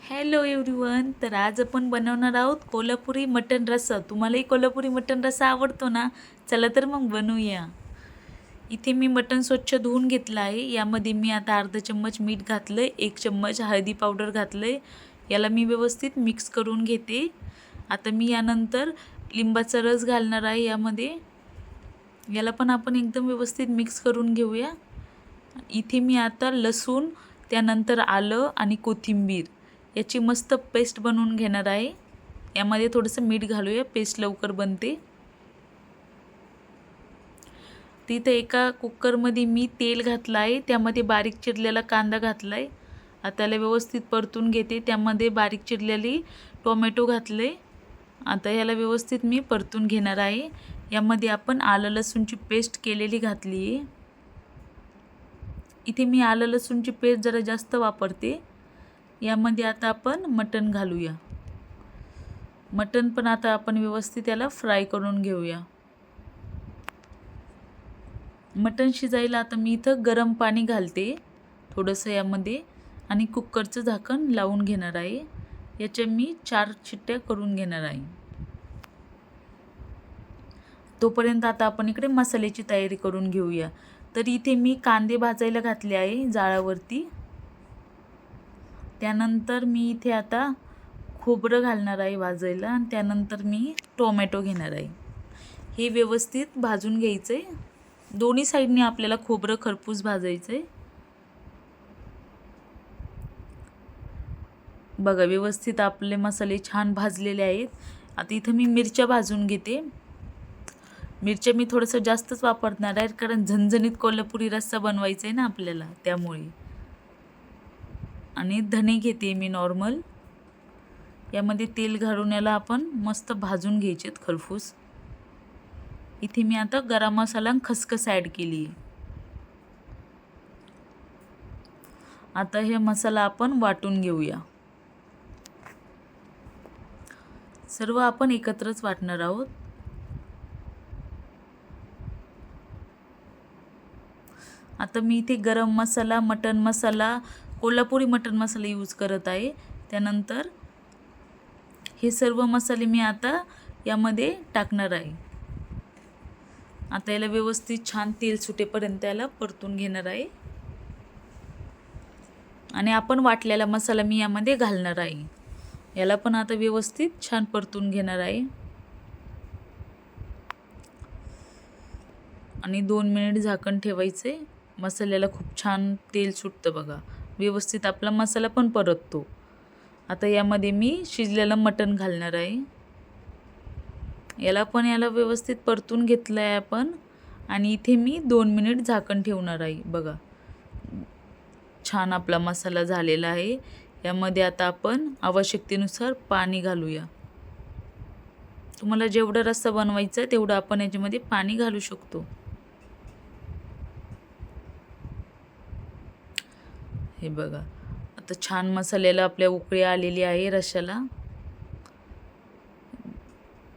Hello everyone. तर आज आपण बनवणार आहोत कोल्हापुरी मटण रस्सा. तुम्हालाही कोल्हापुरी मटण रस्सा आवडतो ना? चला तर मग बनवूया. इथे मी मटण स्वच्छ धुवून घेतलं आहे. यामध्ये मी आता अर्धा चम्मच मीठ घातलं आहे, 1 चम्मच हळदी पावडर घातलं आहे. याला मी व्यवस्थित मिक्स करून घेते. आता मी यानंतर लिंबाचा रस घालणार आहे यामध्ये. याला पण आपण एकदम व्यवस्थित मिक्स करून घेऊया. इथे मी आता लसूण, त्यानंतर आलं आणि कोथिंबीर याची मस्त पेस्ट बनवून घेणार आहे. यामध्ये थोडंसं मीठ घालूया, पेस्ट लवकर बनते. तिथे एका कुकरमध्ये मी तेल घातलं आहे, त्यामध्ये बारीक चिरलेला कांदा घातला आहे. आता त्याला व्यवस्थित परतून घेते. त्यामध्ये बारीक चिरलेली टोमॅटो घातले. आता याला व्यवस्थित मी परतून घेणार आहे. यामध्ये आपण आलं लसूणची पेस्ट केलेली घातली आहे. इथे मी आलं लसूणची पेस्ट जरा जास्त वापरते. यामध्ये आता आपण मटण घालूया. मटण पण आता आपण व्यवस्थित याला फ्राय करून घेऊया. मटण शिजायला आता मी इथं गरम पाणी घालते थोडंसं यामध्ये आणि कुकरचं झाकण लावून घेणार आहे. याच्या मी 4 शिट्ट्या करून घेणार आहे. तोपर्यंत आता आपण इकडे मसाल्याची तयारी करून घेऊया. तर इथे मी कांदे भाजायला घातले आहे जाळावरती. त्यानंतर मी इथे आता खोबरं घालणार आहे भाजायला आणि त्यानंतर मी टोमॅटो घेणार आहे. हे व्यवस्थित भाजून घ्यायचं आहे. दोन्ही साईडने आपल्याला खोबरं खरपूस भाजायचं आहे. बघा, व्यवस्थित आपले मसाले छान भाजलेले आहेत. आता इथं मी मिरच्या भाजून घेते. मिरच्या मी थोडंसं जास्तच वापरणार आहे, कारण झणझणीत कोल्हापुरी रस्सा बनवायचा आहे ना आपल्याला, त्यामुळे. आणि धणे घेते मी नॉर्मल. यामध्ये तेल घालून याला आपण मस्त भाजून घ्यायचेत खरपूस. इथे मी आता गरम मसाला आणि खसखस ॲड केली. आता हे मसाला आपण वाटून घेऊया. सर्व आपण एकत्रच वाटणार आहोत. आता मी इथे गरम मसाला, मटण मसाला, कोल्हापुरी मटण मसाला यूज करत आहे. त्यानंतर हे सर्व मसाले मी आता यामध्ये टाकणार आहे. आता याला व्यवस्थित छान तेल सुटेपर्यंत याला परतून घेणार आहे. आणि आपण वाटलेला मसाला मी यामध्ये घालणार आहे. याला पण आता व्यवस्थित छान परतून घेणार आहे. आणि 2 मिनिट झाकण ठेवायचे. मसाल्याला खूप छान तेल सुटतं बघा. व्यवस्थित आपला मसाला पण परततो. आता यामध्ये मी शिजलेलं मटण घालणार आहे. याला व्यवस्थित परतून घेतलं आहे आपण. आणि इथे मी 2 मिनिट झाकण ठेवणार आहे. बघा, छान आपला मसाला झालेला आहे. यामध्ये आता आपण आवश्यकतेनुसार पाणी घालूया. तुम्हाला जेवढा रस्सा बनवायचा आहे तेवढं आपण याच्यामध्ये पाणी घालू शकतो. हे बघा, आता छान मसाल्याला आपल्या उकळी आलेली आहे रश्श्याला.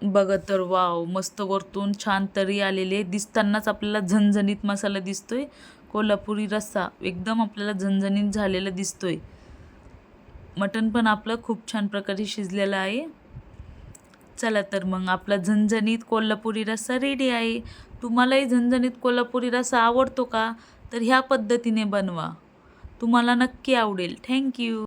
बघा तर वाव, मस्त वरतून छान तरी आलेले आहे. दिसतानाच आपल्याला झणझणीत मसाला दिसतोय. कोल्हापुरी रस्सा एकदम आपल्याला झणझणीत झालेला दिसतोय. मटण पण आपलं खूप छान प्रकारे शिजलेलं आहे. चला तर मग आपला झणझणीत कोल्हापुरी रस्सा रेडी आहे. तुम्हालाही झणझणीत कोल्हापुरी रस्सा आवडतो का? तर ह्या पद्धतीने बनवा. तुम्हाला नक्की आवडेल. थँक्यू.